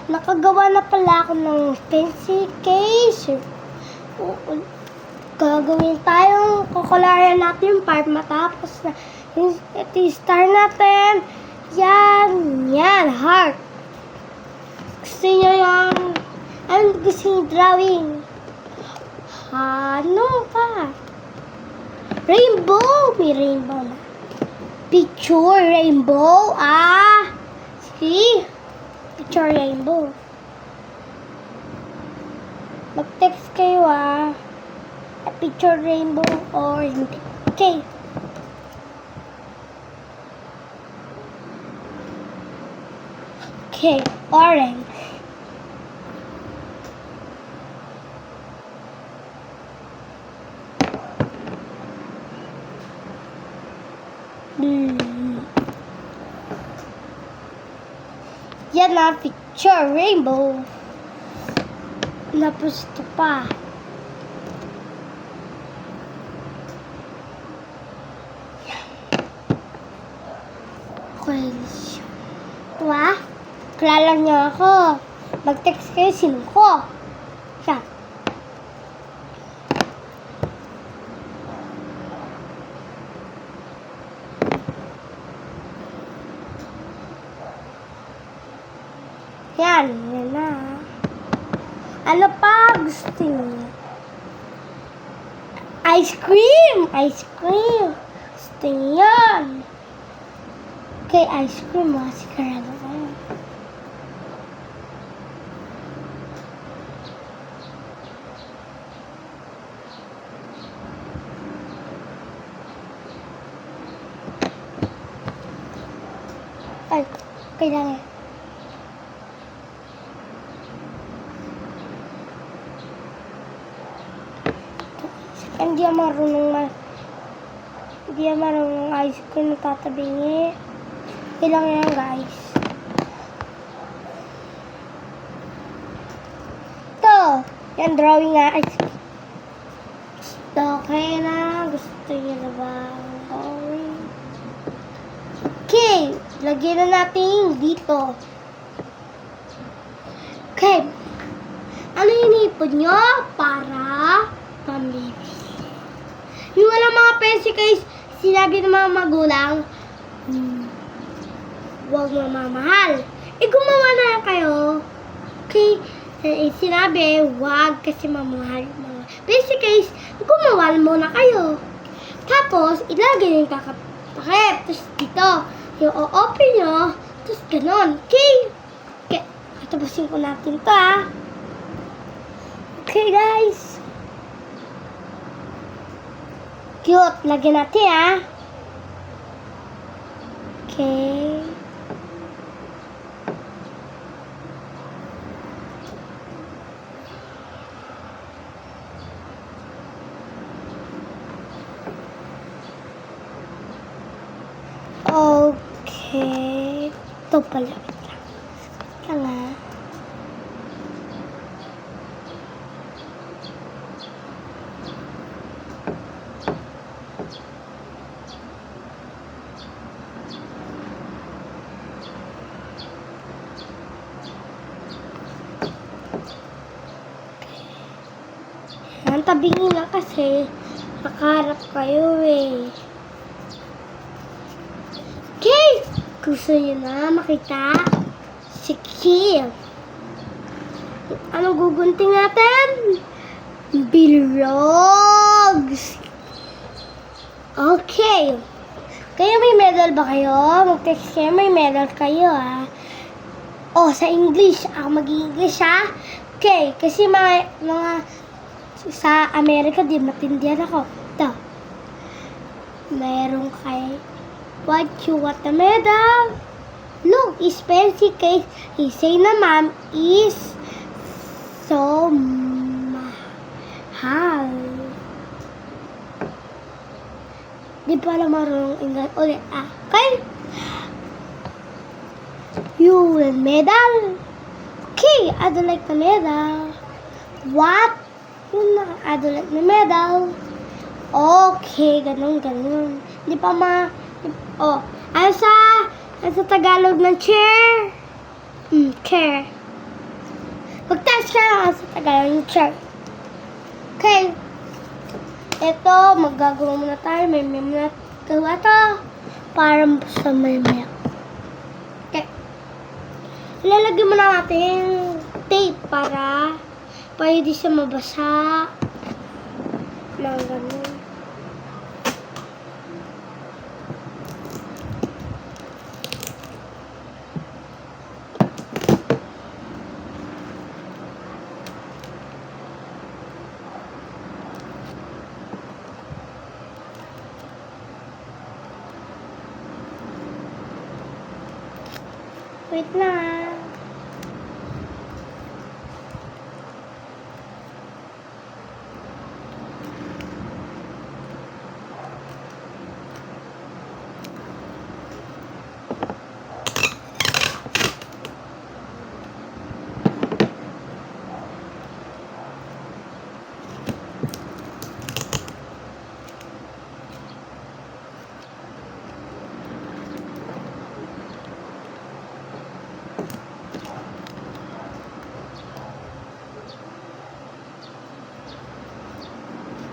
Nakagawa na pala ako ng pencil case. Gagawin tayong kukularian natin yung part matapos na. Ito yung star natin. Yan, heart. Gusto nyo yung, gusto nyo drawing? Ano pa? Rainbow! May rainbow na. Picture rainbow. See? Picture rainbow. Mag-text kayo picture rainbow or hindi. Okay. Okay, orange. Yan na, picture rainbow. Tapos ito pa. Okay. Diba? Kilala niyo ako. Mag-text kayo, sino ko? Yan. Yan na. Ano pa gusto niyo? Ice cream! Ice cream! Gusto niyo yan? Okay, ice cream sigurado ko. Ay, kailangan. Hindi marunong ice cream na tatabingi. Kailangan yan, guys. Ito. Yan, drawing nga. Ice cream. Okay na. Gusto niyo na ba? Okay. Lagyan na natin dito. Okay. Ano hinipon nyo? Para pambibili. Yung walang mga pencil case, sinabi ng mga magulang, huwag mamamahal. Gumawa na kayo. Okay. Sinabi, huwag kasi mamahal yung mga pencil case. Gumawa muna kayo. Tapos, ilagay yung kakapakit. Tapos dito, yung o-open nyo. Tapos ganon. Okay. Okay. Tapusin ko natin ito Okay, guys. Cute. Lagyan natin Okay. Okay. Ito pala. Ito nga. Ang tabingin lang kasi nakaharap kayo Okay! Gusto nyo na makita si Kim. Anong gugunting natin? Bilrogs! Okay. Kayo may medal ba kayo? Mag-text kayo, may medal kayo sa English. Ako mag-English Okay, kasi mga sa Amerika, di matindihan ako. Ito. Meron kay what you want the medal? Look, is pencil case. He say na ma'am is so mahal. Di pala marunong English. Ulit. Okay? You want medal? Okay, I don't like the medal. What? Yun na, I don't like the medal. Okay, ganun. Di pa ano sa Tagalog ng chair? Chair. Magtaas ka lang sa tagal ng chart. Okay. Ito, magagawa muna tayo. May muna gawa to. Para sa may. Okay. Ilalagay muna natin tape para hindi siya mabasa. Mga ganun. Wait lang.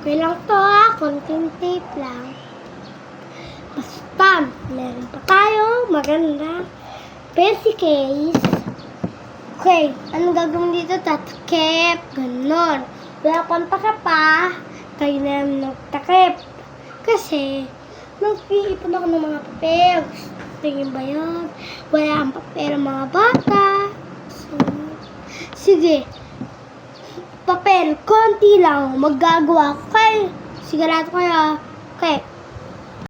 Okay lang to konting tape lang. Basta, meron pa tayo, maganda. Pencil case. Okay, anong gagawin dito? Tatakip, ganon. Wala kang takip pa, tayo na nagtakip. Kasi, nag-iipon ako ng mga papel. Tingin ba yun? Wala ang papel ng mga bata. So, sige. Papel, konti lang. Maggagawa ko kayo. Sigurado kayo. Okay.